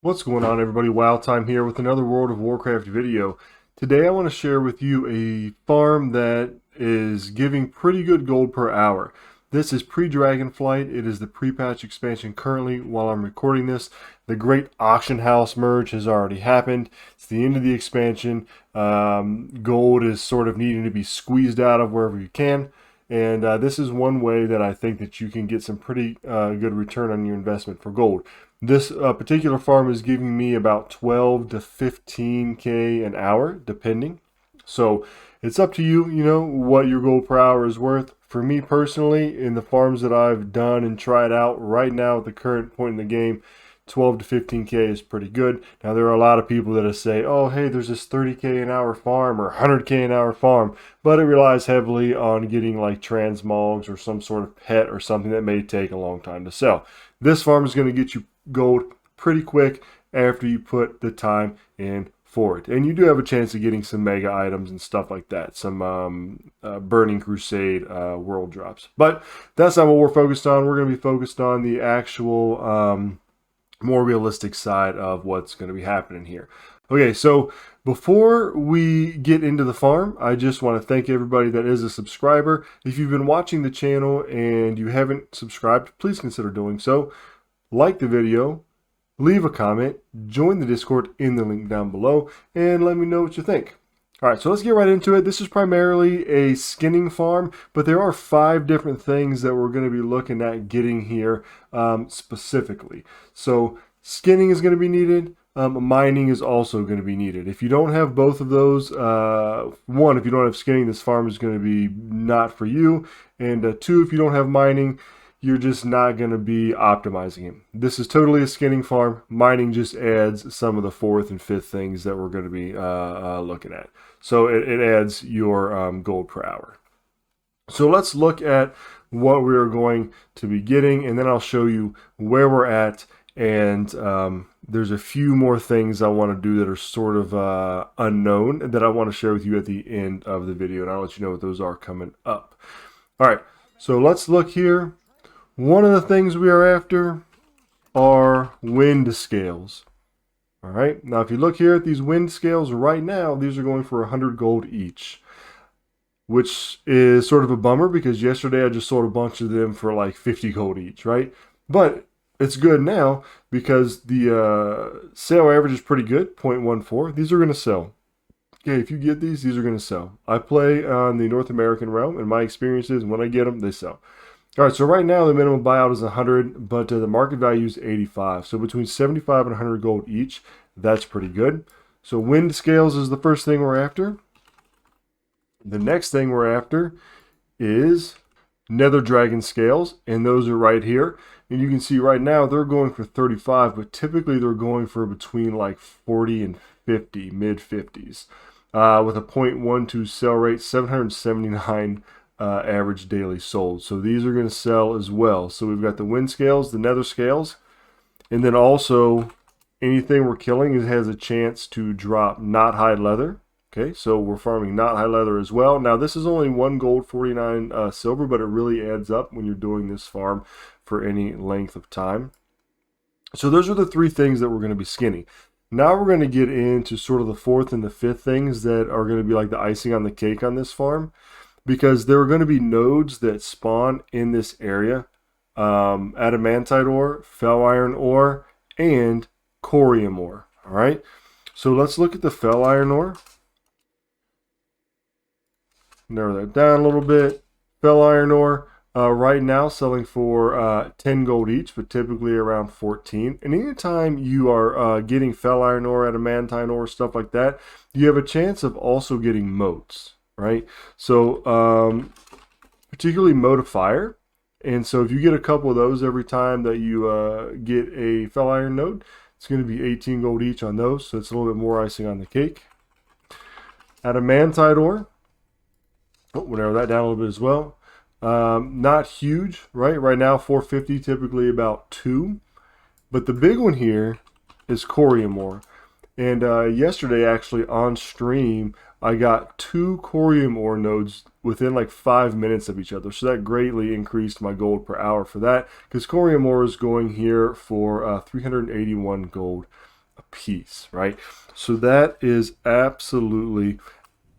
What's going on, everybody? Wild Time here with another World of Warcraft video. Today I want to share with you a farm that is giving pretty good gold per hour. This is pre-Dragonflight. It is the pre-patch expansion currently while I'm recording this. The Great Auction House merge has already happened. It's the end of the expansion. Gold is sort of needing to be squeezed out of wherever you can. And this is one way that I think that you can get some pretty good return on your investment for gold. This particular farm is giving me about 12 to 15K an hour, depending. So it's up to you, what your gold per hour is worth. For me personally, in the farms that I've done and tried out right now at the current point in the game, 12 to 15K is pretty good. Now, there are a lot of people that say, oh, hey, there's this 30K an hour farm or 100K an hour farm, but it relies heavily on getting like transmogs or some sort of pet or something that may take a long time to sell. This farm is going to get you gold pretty quick after you put the time in for it. And you do have a chance of getting some mega items and stuff like that, some Burning Crusade world drops. But that's not what we're focused on. We're going to be focused on the actual more realistic side of what's going to be happening here. Okay, so before we get into the farm, I just want to thank everybody that is a subscriber. If you've been watching the channel and you haven't subscribed, please consider doing so. Like the video, leave a comment, join the Discord in the link down below, and let me know what you think. All right, so let's get right into it. This is primarily a skinning farm, but there are 5 different things that we're going to be looking at getting here specifically. So skinning is going to be needed. Mining is also going to be needed. If you don't have both of those, one, if you don't have skinning, this farm is going to be not for you. And 2, if you don't have mining, you're just not going to be optimizing it. This is totally a skinning farm. Mining just adds some of the 4th and 5th things that we're going to be looking at. So it adds your gold per hour. So let's look at what we are going to be getting, and then I'll show you where we're at. And there's a few more things I want to do that are sort of unknown that I want to share with you at the end of the video, and I'll let you know what those are coming up. All right, so let's look here. One of the things we are after are wind scales. All right, now if you look here at these wind scales right now, these are going for 100 gold each, which is sort of a bummer because yesterday I just sold a bunch of them for like 50 gold each, right? But it's good now because the sale average is pretty good, 0.14. These are going to sell. Okay, if you get these are going to sell. I play on the North American realm, and my experience is when I get them, they sell. All right, so right now the minimum buyout is 100, but the market value is 85. So between 75 and 100 gold each, that's pretty good. So wind scales is the first thing we're after. The next thing we're after is nether dragon scales, and those are right here. And you can see right now they're going for 35, but typically they're going for between like 40 and 50, mid 50s, with a 0.12 sell rate, 779 average daily sold. So these are going to sell as well. So we've got the wind scales, the nether scales, and then also anything we're killing has a chance to drop not high leather. Okay, so we're farming not high leather as well. Now this is only 1 gold, 49 silver, but it really adds up when you're doing this farm for any length of time. So those are the 3 things that we're going to be skinning. Now we're going to get into sort of the 4th and the 5th things that are going to be like the icing on the cake on this farm, because there are going to be nodes that spawn in this area, adamantite ore, fel iron ore, and corium ore. All right, so let's look at the fel iron ore. Narrow that down a little bit. Fel iron ore right now selling for 10 gold each, but typically around 14. And anytime you are getting fel iron ore, adamantine ore, stuff like that, you have a chance of also getting motes. Right, so particularly mote of fire, and so if you get a couple of those every time that you get a fel iron node, it's going to be 18 gold each on those, so it's a little bit more icing on the cake. Adamantite ore, we'll narrow that down a little bit as well. Not huge, right? Right now 450, typically about 2, but the big one here is corium ore. And yesterday, actually, on stream, I got 2 corium ore nodes within like 5 minutes of each other. So that greatly increased my gold per hour for that, because corium ore is going here for 381 gold apiece, right? So that is absolutely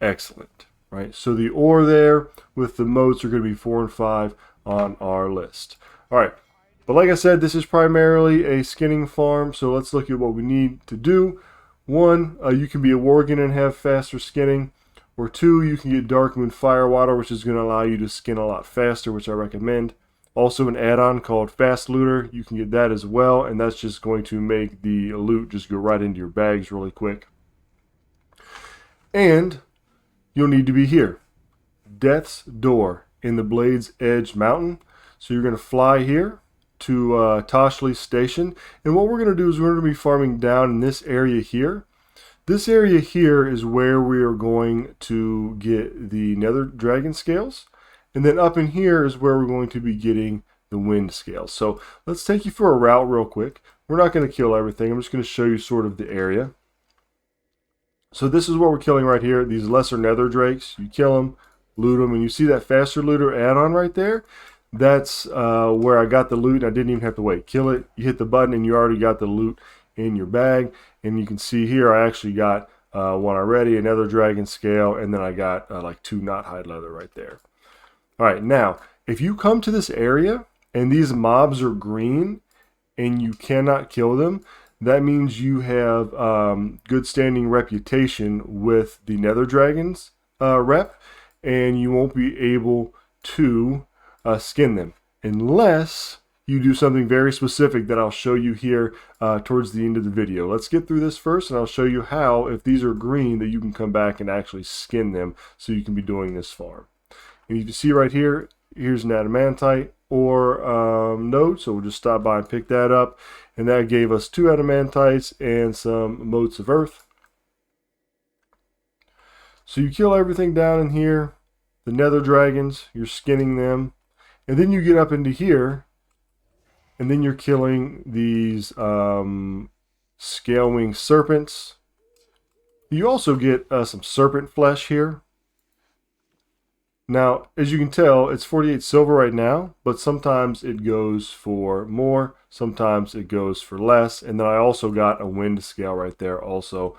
excellent, right? So the ore there with the motes are going to be 4 and 5 on our list. All right, but like I said, this is primarily a skinning farm, so let's look at what we need to do. One, you can be a worgen and have faster skinning, or two, you can get Darkmoon Firewater, which is going to allow you to skin a lot faster, which I recommend. Also an add-on called Fast Looter, you can get that as well, and that's just going to make the loot just go right into your bags really quick. And you'll need to be here, Death's Door in the Blade's Edge Mountain. So you're going to fly here to Toshli Station, and what we're going to do is we're going to be farming down in this area here. This area here is where we are going to get the Nether Dragon Scales, and then up in here is where we're going to be getting the Wind Scales. So let's take you for a route real quick. We're not going to kill everything. I'm just going to show you sort of the area. So this is what we're killing right here, these lesser nether drakes. You kill them, loot them, and you see that faster looter add-on right there? That's where I got the loot, and I didn't even have to wait. Kill it, you hit the button, and you already got the loot in your bag. And you can see here I actually got one already, another dragon scale, and then I got like 2 knot hide leather right there. All right, now, if you come to this area, and these mobs are green, and you cannot kill them, that means you have good standing reputation with the Nether Dragons rep, and you won't be able to skin them unless you do something very specific that I'll show you here towards the end of the video. Let's get through this first, and I'll show you how, if these are green, that you can come back and actually skin them so you can be doing this farm. And you can see right here, here's an adamantite ore node, so we'll just stop by and pick that up. And that gave us 2 adamantites and some motes of earth. So you kill everything down in here, the nether dragons, you're skinning them, and then you get up into here, and then you're killing these scale-winged serpents. You also get some serpent flesh here. Now, as you can tell, it's 48 silver right now, but sometimes it goes for more, sometimes it goes for less, and then I also got a wind scale right there also.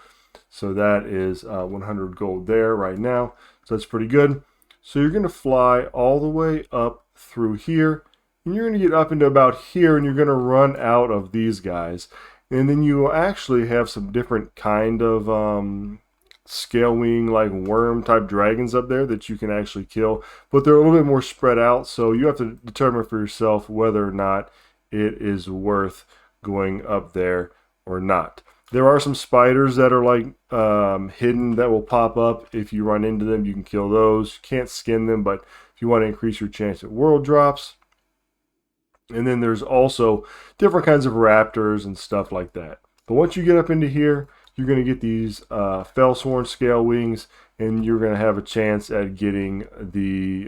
So that is 100 gold there right now, so that's pretty good. So you're going to fly all the way up through here, and you're going to get up into about here, and you're going to run out of these guys. And then you will actually have some different kind of scale wing like worm type dragons up there that you can actually kill, but they're a little bit more spread out, so you have to determine for yourself whether or not it is worth going up there or not. There are some spiders that are like hidden that will pop up. If you run into them, you can kill those. You can't skin them, but if you want to increase your chance at world drops. And then there's also different kinds of raptors and stuff like that. But once you get up into here, you're going to get these Fellsworn scale wings, and you're going to have a chance at getting the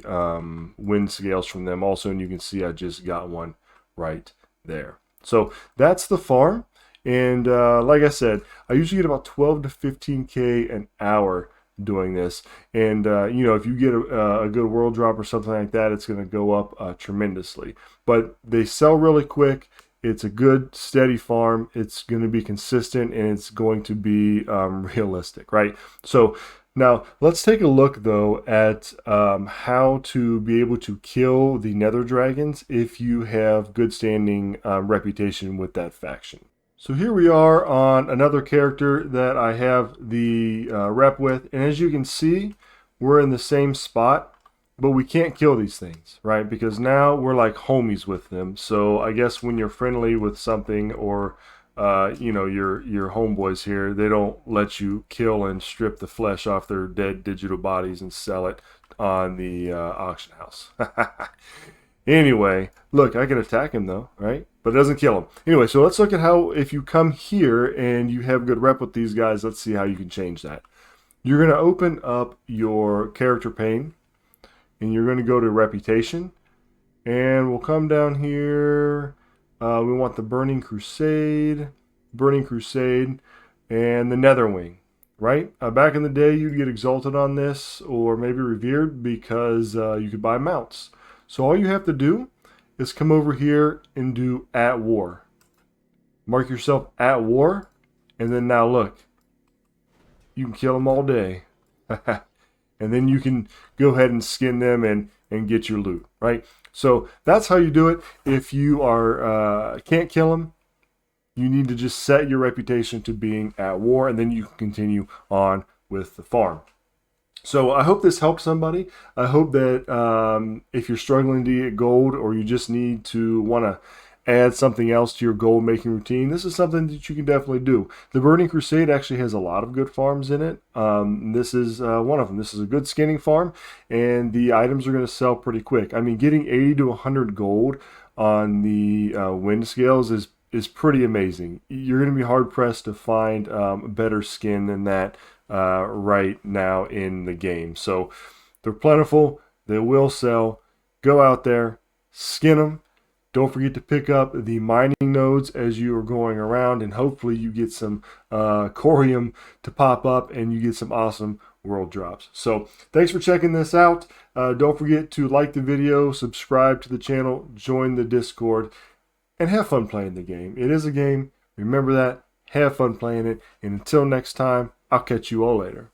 wind scales from them also. And you can see I just got one right there. So that's the farm. And like I said, I usually get about 12 to 15K an hour doing this. And you know, if you get a good world drop or something like that, it's going to go up tremendously. But they sell really quick. It's a good steady farm. It's going to be consistent, and it's going to be realistic, right? So now let's take a look though at how to be able to kill the nether dragons if you have good standing reputation with that faction. So here we are on another character that I have the rep with, and as you can see, we're in the same spot, but we can't kill these things, right? Because now we're like homies with them. So I guess when you're friendly with something, or you know, your homeboys here, they don't let you kill and strip the flesh off their dead digital bodies and sell it on the auction house. Anyway, look, I can attack him though, right? But it doesn't kill him. Anyway, so let's look at how, if you come here and you have good rep with these guys, let's see how you can change that. You're going to open up your character pane, and you're going to go to reputation, and we'll come down here. We want the Burning Crusade, and the Netherwing, right? Back in the day, you'd get exalted on this, or maybe revered, because you could buy mounts. So all you have to do is come over here and do at war. Mark yourself at war, And then now look, you can kill them all day. And then you can go ahead and skin them and get your loot, right? So that's how you do it. If you are can't kill them, you need to just set your reputation to being at war, and then you can continue on with the farm. So I hope this helps somebody. I hope that if you're struggling to get gold, or you just need to want to add something else to your gold making routine, this is something that you can definitely do. The Burning Crusade actually has a lot of good farms in it. This is one of them. This is a good skinning farm, and the items are going to sell pretty quick. I mean, getting 80 to 100 gold on the wind scales is pretty amazing. You're going to be hard pressed to find better skin than that right now in the game. So they're plentiful. They will sell. Go out there, skin them. Don't forget to pick up the mining nodes as you are going around, and hopefully you get some corium to pop up and you get some awesome world drops. So thanks for checking this out. Don't forget to like the video, subscribe to the channel, join the Discord, and have fun playing the game. It is a game. Remember that. Have fun playing it. And until next time, I'll catch you all later.